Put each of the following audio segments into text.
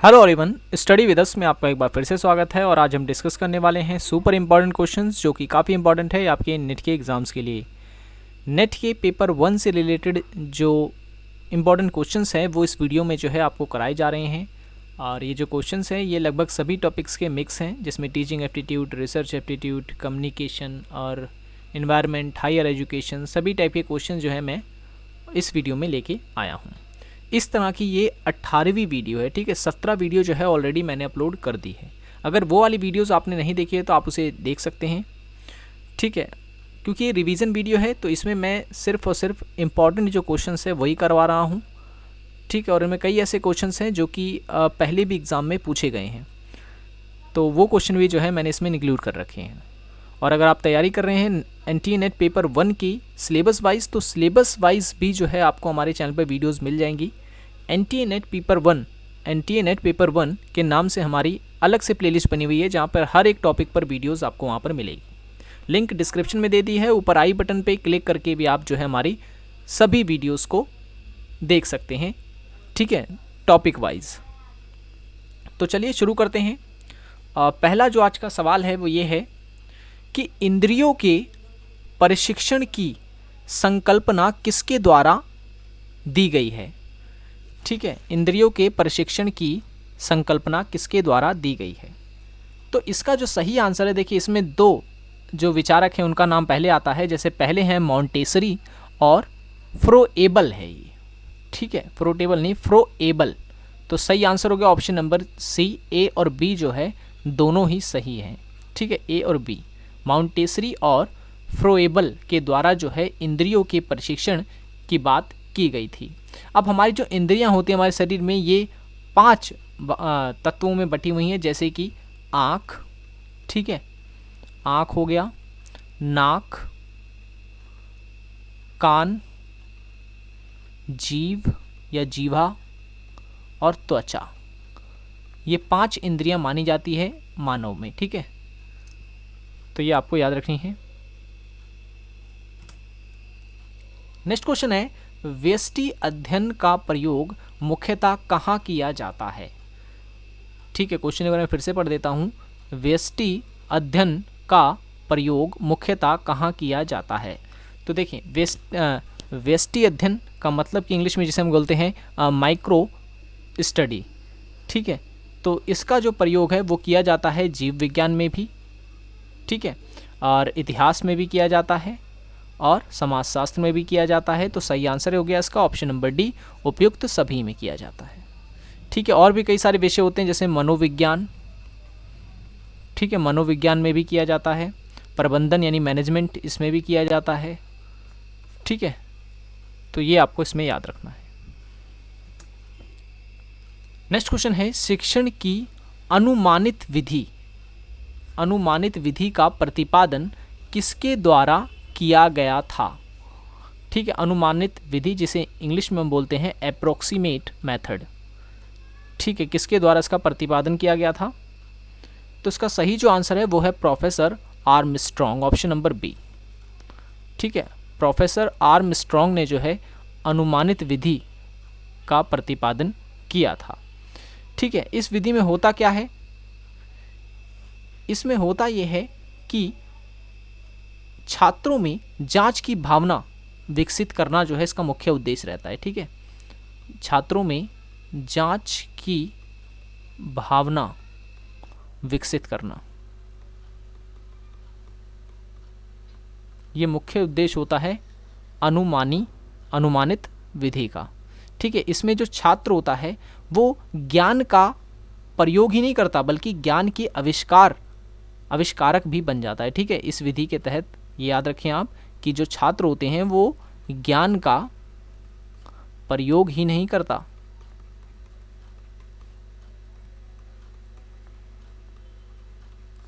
Hello everyone, study with us में आपका एक बार फिर से स्वागत है। और आज हम डिस्कस करने वाले हैं सुपर इम्पॉर्टेंट क्वेश्चंस जो कि काफ़ी इंपॉर्टेंट है आपके नेट के एग्ज़ाम्स के लिए। नेट के पेपर 1 से रिलेटेड जो इम्पॉर्टेंट क्वेश्चंस हैं वो इस वीडियो में जो है आपको कराए जा रहे हैं। और ये जो क्वेश्चंस हैं ये लगभग सभी टॉपिक्स के मिक्स हैं, जिसमें teaching aptitude, research aptitude, communication और इन्वायरमेंट, हायर एजुकेशन, सभी टाइप के क्वेश्चन जो है मैं इस वीडियो में लेके आया हूँ। इस तरह की ये 18वीं वीडियो है, ठीक है। 17 वीडियो जो है ऑलरेडी मैंने अपलोड कर दी है। अगर वो वाली वीडियोस आपने नहीं देखी है तो आप उसे देख सकते हैं, ठीक है। क्योंकि ये रिवीजन वीडियो है तो इसमें मैं सिर्फ और सिर्फ इम्पॉर्टेंट जो क्वेश्चंस है वही करवा रहा हूँ, ठीक है। और इनमें कई ऐसे क्वेश्चंस हैं जो कि पहले भी एग्ज़ाम में पूछे गए हैं, तो वो क्वेश्चन भी जो है मैंने इसमें इंक्लूड कर रखे हैं। और अगर आप तैयारी कर रहे हैं एनटीए नेट पेपर 1 की सिलेबस वाइज, तो सिलेबस वाइज भी जो है आपको हमारे चैनल पर वीडियोस मिल जाएंगी। एनटीए नेट पेपर 1 के नाम से हमारी अलग से प्लेलिस्ट बनी हुई है, जहाँ पर हर एक टॉपिक पर वीडियोस आपको वहाँ पर मिलेगी। लिंक डिस्क्रिप्शन में दे दी है, ऊपर आई बटन पे क्लिक करके भी आप जो है हमारी सभी वीडियोस को देख सकते हैं, ठीक है, टॉपिक वाइज। तो चलिए शुरू करते हैं। पहला जो आज का सवाल है वो ये है कि इंद्रियों के प्रशिक्षण की संकल्पना किसके द्वारा दी गई है, ठीक है। इंद्रियों के प्रशिक्षण की संकल्पना किसके द्वारा दी गई है? तो इसका जो सही आंसर है, देखिए इसमें दो जो विचारक हैं उनका नाम पहले आता है। जैसे पहले हैं मॉन्टेसरी और फ्रोएबल है ये, ठीक है। फ्रोटेबल नहीं, फ्रोएबल। तो सही आंसर हो गया ऑप्शन नंबर सी। ए और बी जो है दोनों ही सही हैं, ठीक है। ए और बी, मॉन्टेसरी और फ्रोएबल के द्वारा जो है इंद्रियों के प्रशिक्षण की बात की गई थी। अब हमारी जो इंद्रियां होती हैं हमारे शरीर में, ये 5 तत्वों में बटी हुई हैं। जैसे कि आँख, ठीक है, आँख हो गया, नाक, कान, जीभ या जीवा और त्वचा। ये 5 इंद्रियां मानी जाती है मानव में, ठीक है। तो ये आपको याद रखनी है। नेक्स्ट क्वेश्चन है, व्यष्टि अध्ययन का प्रयोग मुख्यतः कहाँ किया जाता है, ठीक है। क्वेश्चन एक बार मैं फिर से पढ़ देता हूँ। व्यष्टि अध्ययन का प्रयोग मुख्यतः कहाँ किया जाता है? तो देखिए व्यष्टि अध्ययन का मतलब कि इंग्लिश में जिसे हम बोलते हैं माइक्रो स्टडी, ठीक है। तो इसका जो प्रयोग है वो किया जाता है जीव विज्ञान में भी, ठीक है, और इतिहास में भी किया जाता है और समाजशास्त्र में भी किया जाता है। तो सही आंसर हो गया इसका ऑप्शन नंबर डी, उपयुक्त सभी में किया जाता है, ठीक है। और भी कई सारे विषय होते हैं जैसे मनोविज्ञान, ठीक है, मनोविज्ञान में भी किया जाता है। प्रबंधन यानी मैनेजमेंट, इसमें भी किया जाता है, ठीक है। तो ये आपको इसमें याद रखना है। नेक्स्ट क्वेश्चन है, शिक्षण की अनुमानित विधि का प्रतिपादन किसके द्वारा किया गया था, ठीक है। अनुमानित विधि जिसे इंग्लिश में हम बोलते हैं अप्रोक्सीमेट मेथड, ठीक है, किसके द्वारा इसका प्रतिपादन किया गया था? तो इसका सही जो आंसर है वो है professor Armstrong, option number B, ठीक है। प्रोफेसर आर्मस्ट्रॉन्ग ने जो है अनुमानित विधि का प्रतिपादन किया था, ठीक है। इस विधि में होता क्या है? इसमें होता यह है कि छात्रों में जांच की भावना विकसित करना जो है इसका मुख्य उद्देश्य रहता है, ठीक है। छात्रों में जांच की भावना विकसित करना, ये मुख्य उद्देश्य होता है अनुमानित विधि का, ठीक है। इसमें जो छात्र होता है वो ज्ञान का प्रयोग ही नहीं करता बल्कि ज्ञान की आविष्कारक भी बन जाता है, ठीक है। इस विधि के तहत ये याद रखें आप कि जो छात्र होते हैं वो ज्ञान का प्रयोग ही नहीं करता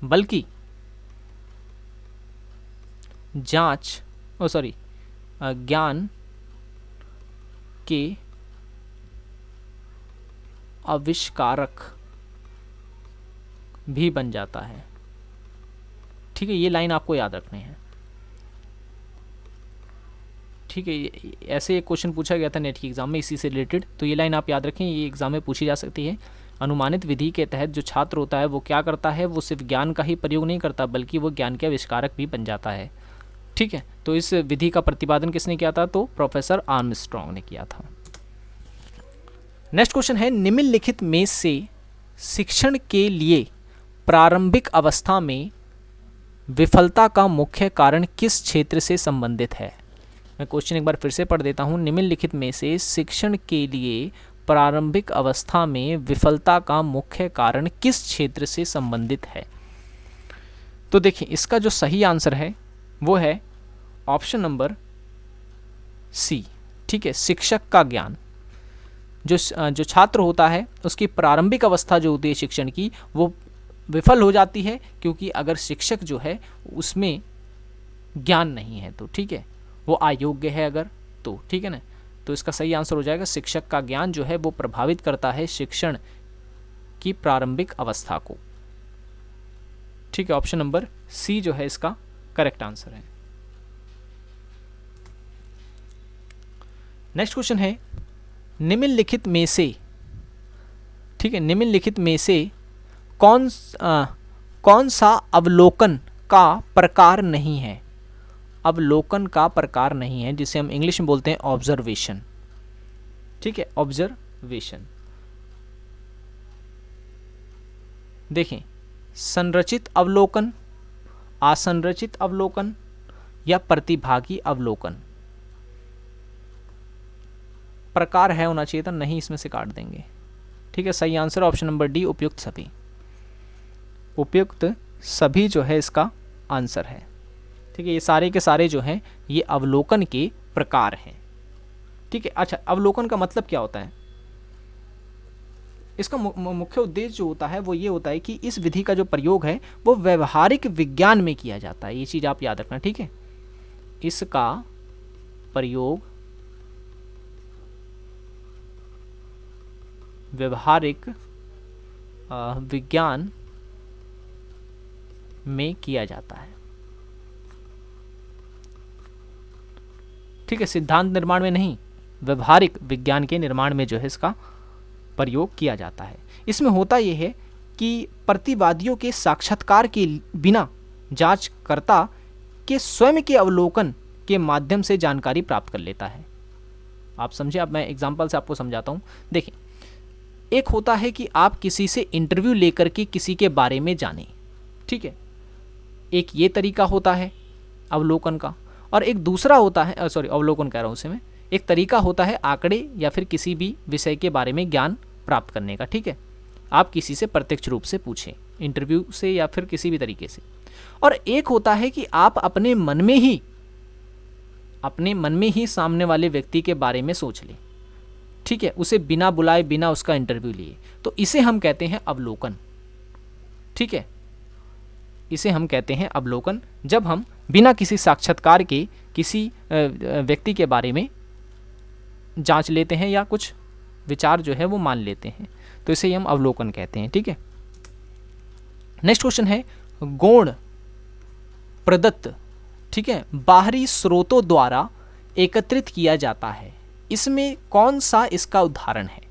बल्कि ज्ञान के आविष्कारक भी बन जाता है, ठीक है। ये लाइन आपको याद रखनी है, ठीक है। ऐसे एक क्वेश्चन पूछा गया था नेट की एग्ज़ाम में इसी से रिलेटेड, तो ये लाइन आप याद रखें, ये एग्ज़ाम में पूछी जा सकती है। अनुमानित विधि के तहत जो छात्र होता है वो क्या करता है, वो सिर्फ ज्ञान का ही प्रयोग नहीं करता बल्कि वो ज्ञान के आविष्कारक भी बन जाता है। ठीक है, तो इस विधि का प्रतिपादन किसने किया था, तो प्रोफेसर आर्मस्ट्रॉन्ग ने किया था। नेक्स्ट क्वेश्चन है, निम्नलिखित में से शिक्षण के लिए प्रारंभिक अवस्था में विफलता का मुख्य कारण किस क्षेत्र से संबंधित है। मैं क्वेश्चन एक बार फिर से पढ़ देता हूँ। निम्नलिखित में से शिक्षण के लिए प्रारंभिक अवस्था में विफलता का मुख्य कारण किस क्षेत्र से संबंधित है। तो देखिए इसका जो सही आंसर है वो है ऑप्शन नंबर सी। ठीक है, शिक्षक का ज्ञान। जो छात्र होता है उसकी प्रारंभिक अवस्था जो होती है शिक्षण की, वो विफल हो जाती है क्योंकि अगर शिक्षक जो है उसमें ज्ञान नहीं है तो, ठीक है, वो अयोग्य है अगर, तो ठीक है ना। तो इसका सही आंसर हो जाएगा शिक्षक का ज्ञान जो है वो प्रभावित करता है शिक्षण की प्रारंभिक अवस्था को। ठीक है, ऑप्शन नंबर सी जो है इसका करेक्ट आंसर है। नेक्स्ट क्वेश्चन है, निम्नलिखित में से, ठीक है, निम्नलिखित में से कौन सा अवलोकन का प्रकार नहीं है। अवलोकन का प्रकार नहीं है, जिसे हम इंग्लिश में बोलते हैं ऑब्जर्वेशन। ठीक है, ऑब्जर्वेशन। देखें, संरचित अवलोकन, असंरचित अवलोकन या प्रतिभागी अवलोकन। प्रकार है होना चाहिए था, नहीं, इसमें से काट देंगे। ठीक है, सही आंसर ऑप्शन नंबर डी, उपयुक्त सभी। उपयुक्त सभी जो है इसका आंसर है। ठीक है, ये सारे के सारे जो हैं ये अवलोकन के प्रकार हैं। ठीक है, अच्छा, अवलोकन का मतलब क्या होता है? इसका मुख्य उद्देश्य जो होता है वो ये होता है कि इस विधि का जो प्रयोग है वो व्यवहारिक विज्ञान में किया जाता है। ये चीज़ आप याद रखना। ठीक है, इसका प्रयोग व्यवहारिक विज्ञान में किया जाता है। ठीक है, सिद्धांत निर्माण में नहीं, व्यवहारिक विज्ञान के निर्माण में जो है इसका प्रयोग किया जाता है। इसमें होता यह है कि प्रतिवादियों के साक्षात्कार के बिना जांचकर्ता के स्वयं के अवलोकन के माध्यम से जानकारी प्राप्त कर लेता है। आप समझे? अब मैं एग्जांपल से आपको समझाता हूँ। देखिए, एक होता है कि आप किसी से इंटरव्यू लेकर के किसी के बारे में जानें। ठीक है, एक ये तरीका होता है अवलोकन का, और एक दूसरा होता है, अवलोकन कह रहा हूँ उसे मैं, एक तरीका होता है आंकड़े या फिर किसी भी विषय के बारे में ज्ञान प्राप्त करने का। ठीक है, आप किसी से प्रत्यक्ष रूप से पूछें, इंटरव्यू से या फिर किसी भी तरीके से। और एक होता है कि आप अपने मन में ही सामने वाले व्यक्ति के बारे में सोच लें। ठीक है, उसे बिना बुलाए, बिना उसका इंटरव्यू लिए, तो इसे हम कहते हैं अवलोकन। ठीक है, इसे हम कहते हैं अवलोकन, जब हम बिना किसी साक्षात्कार के किसी व्यक्ति के बारे में जांच लेते हैं या कुछ विचार जो है वो मान लेते हैं, तो इसे हम अवलोकन कहते हैं। ठीक है, नेक्स्ट क्वेश्चन है, गौण प्रदत्त, ठीक है, बाहरी स्रोतों द्वारा एकत्रित किया जाता है, इसमें कौन सा इसका उदाहरण है।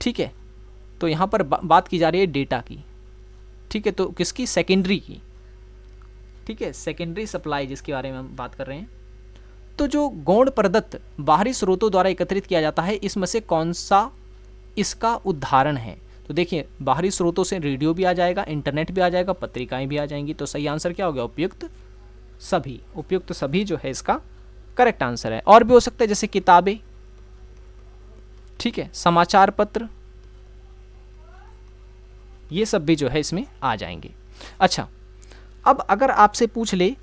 ठीक है, तो यहाँ पर बात की जा रही है डेटा की। ठीक है, तो किसकी? सेकेंडरी की। ठीक है, सेकेंडरी सप्लाई जिसके बारे में हम बात कर रहे हैं। तो जो गौण प्रदत्त बाहरी स्रोतों द्वारा एकत्रित किया जाता है, इसमें से कौन सा इसका उदाहरण है। तो देखिए, बाहरी स्रोतों से रेडियो भी आ जाएगा, इंटरनेट भी आ जाएगा, पत्रिकाएं भी आ जाएंगी। तो सही आंसर क्या हो गया? उपयुक्त सभी। उपयुक्त सभी जो है इसका करेक्ट आंसर है। और भी हो सकता है, जैसे किताबें, ठीक है, समाचार पत्र, ये सब भी जो है इसमें आ जाएंगे। अच्छा, अब अगर आपसे पूछ ले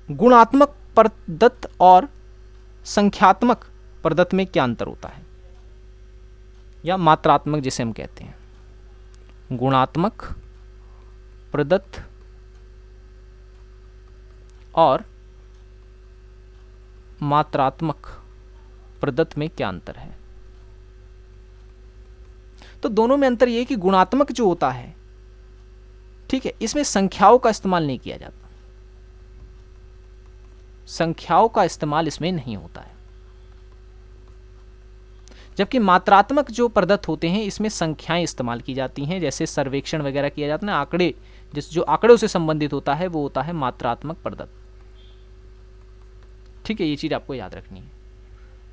गुणात्मक प्रदत्त और संख्यात्मक प्रदत्त में क्या अंतर होता है, या मात्रात्मक जिसे हम कहते हैं, गुणात्मक प्रदत्त और मात्रात्मक प्रदत्त में क्या अंतर है। तो दोनों में अंतर यह है कि गुणात्मक जो होता है, ठीक है, इसमें संख्याओं का इस्तेमाल नहीं किया जाता, संख्याओं का इस्तेमाल इसमें नहीं होता है। जबकि मात्रात्मक जो प्रदत्त होते हैं इसमें संख्याएं इस्तेमाल की जाती हैं, जैसे सर्वेक्षण वगैरह किया जाता है ना, आंकड़े, जो आंकड़ों से संबंधित होता है वो होता है मात्रात्मक प्रदत्त। ठीक है, ये चीज़ आपको याद रखनी है।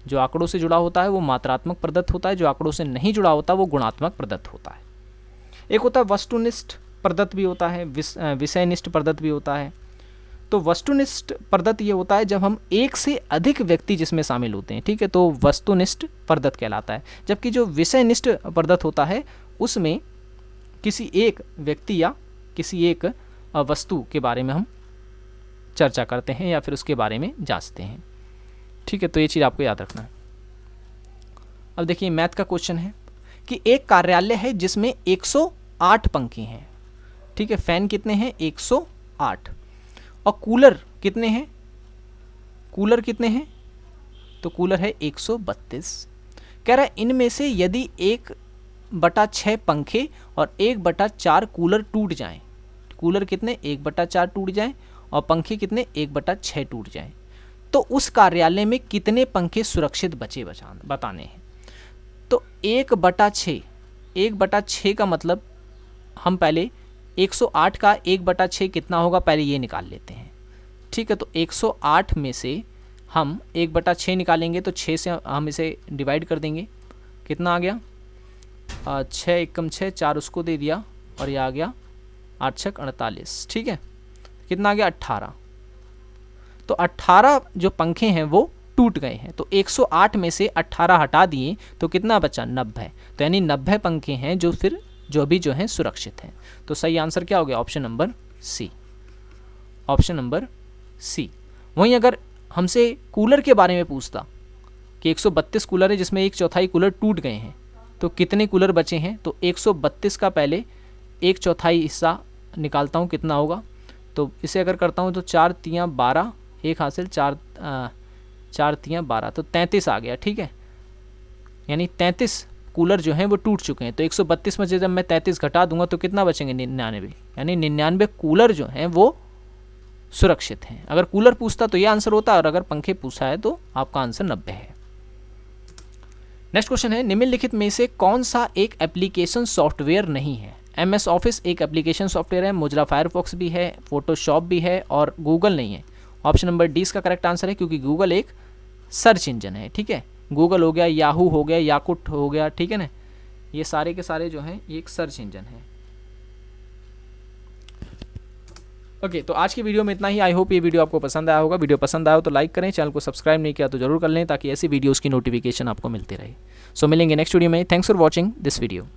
जो आंकड़ों से जुड़ा होता है वो मात्रात्मक प्रदत्त होता है, जो आंकड़ों से नहीं जुड़ा होता वो गुणात्मक प्रदत्त होता है। एक होता है वस्तुनिष्ठ प्रदत्त भी होता है, विषयनिष्ठ प्रदत्त भी होता है। तो वस्तुनिष्ठ प्रदत्त ये होता है जब हम एक से अधिक व्यक्ति जिसमें शामिल होते हैं, ठीक है, तो वस्तुनिष्ठ प्रदत्त कहलाता है। जबकि जो विषयनिष्ठ प्रदत्त होता है उसमें किसी एक व्यक्ति या किसी एक वस्तु के बारे में हम चर्चा करते हैं या फिर उसके बारे में जांचते हैं। ठीक है, तो ये चीज़ आपको याद रखना है। अब देखिए मैथ का क्वेश्चन है कि एक कार्यालय है जिसमें 108 पंखे हैं। ठीक है, फैन कितने हैं? 108। और कूलर कितने हैं? कूलर कितने हैं? तो कूलर है 132। कह रहा है इनमें से यदि 1/6 पंखे और 1/4 कूलर टूट जाएं, कूलर कितने? 1/4 टूट जाएं और पंखे कितने? 1/6 टूट जाएं, तो उस कार्यालय में कितने पंखे सुरक्षित बचे बताने हैं। तो 1/6, 1/6 का मतलब हम पहले 108 का 1/6 कितना होगा पहले ये निकाल लेते हैं। ठीक है, तो 108 में से हम 1/6 निकालेंगे तो 6 से हम इसे डिवाइड कर देंगे। कितना आ गया? 6 एकम 6, 4 उसको दे दिया और ये आ गया 8 छक 48। ठीक है, कितना आ गया? 18। तो 18 जो पंखे हैं वो टूट गए हैं, तो 108 में से 18 हटा दिए तो कितना बचा? 90। तो यानी 90 पंखे हैं जो फिर जो भी जो हैं सुरक्षित हैं। तो सही आंसर क्या हो गया? Option number C, option number C. वहीं अगर हमसे कूलर के बारे में पूछता कि 132 कूलर है जिसमें 1/4 कूलर टूट गए हैं, तो कितने कूलर बचे हैं? तो 132 का पहले 1/4 हिस्सा निकालता हूँ, कितना होगा? तो इसे अगर करता हूँ तो 4 तियाँ 12, एक हासिल 4 तियाँ 12, तो 33 आ गया। ठीक है, यानी 33 कूलर जो हैं वो टूट चुके हैं। तो 132 में से जब मैं 33 घटा दूंगा तो कितना बचेंगे? 99, यानी 99 कूलर जो हैं वो सुरक्षित हैं। अगर कूलर पूछता तो ये आंसर होता, और अगर पंखे पूछा है तो आपका आंसर 90 है। नेक्स्ट क्वेश्चन है, निम्नलिखित में से कौन सा एक एप्लीकेशन सॉफ्टवेयर नहीं है? MS ऑफिस एक एप्लीकेशन सॉफ्टवेयर है, मोजिला फायरफॉक्स भी है, फोटोशॉप भी है और गूगल नहीं है। ऑप्शन नंबर डी इसका करेक्ट आंसर है, क्योंकि गूगल एक सर्च इंजन है। ठीक है, गूगल हो गया, याहू हो गया, याकुट हो गया, ठीक है ना, ये सारे के सारे जो हैं ये एक सर्च इंजन है। ओके, तो आज की वीडियो में इतना ही। आई होप ये वीडियो आपको पसंद आया होगा। वीडियो पसंद आया तो लाइक करें, चैनल को सब्सक्राइब नहीं किया तो जरूर कर लें ताकि ऐसी वीडियोज़ की नोटिफिकेशन आपको मिलती रहे। सो मिलेंगे नेक्स्ट वीडियो में। Thanks for watching this video.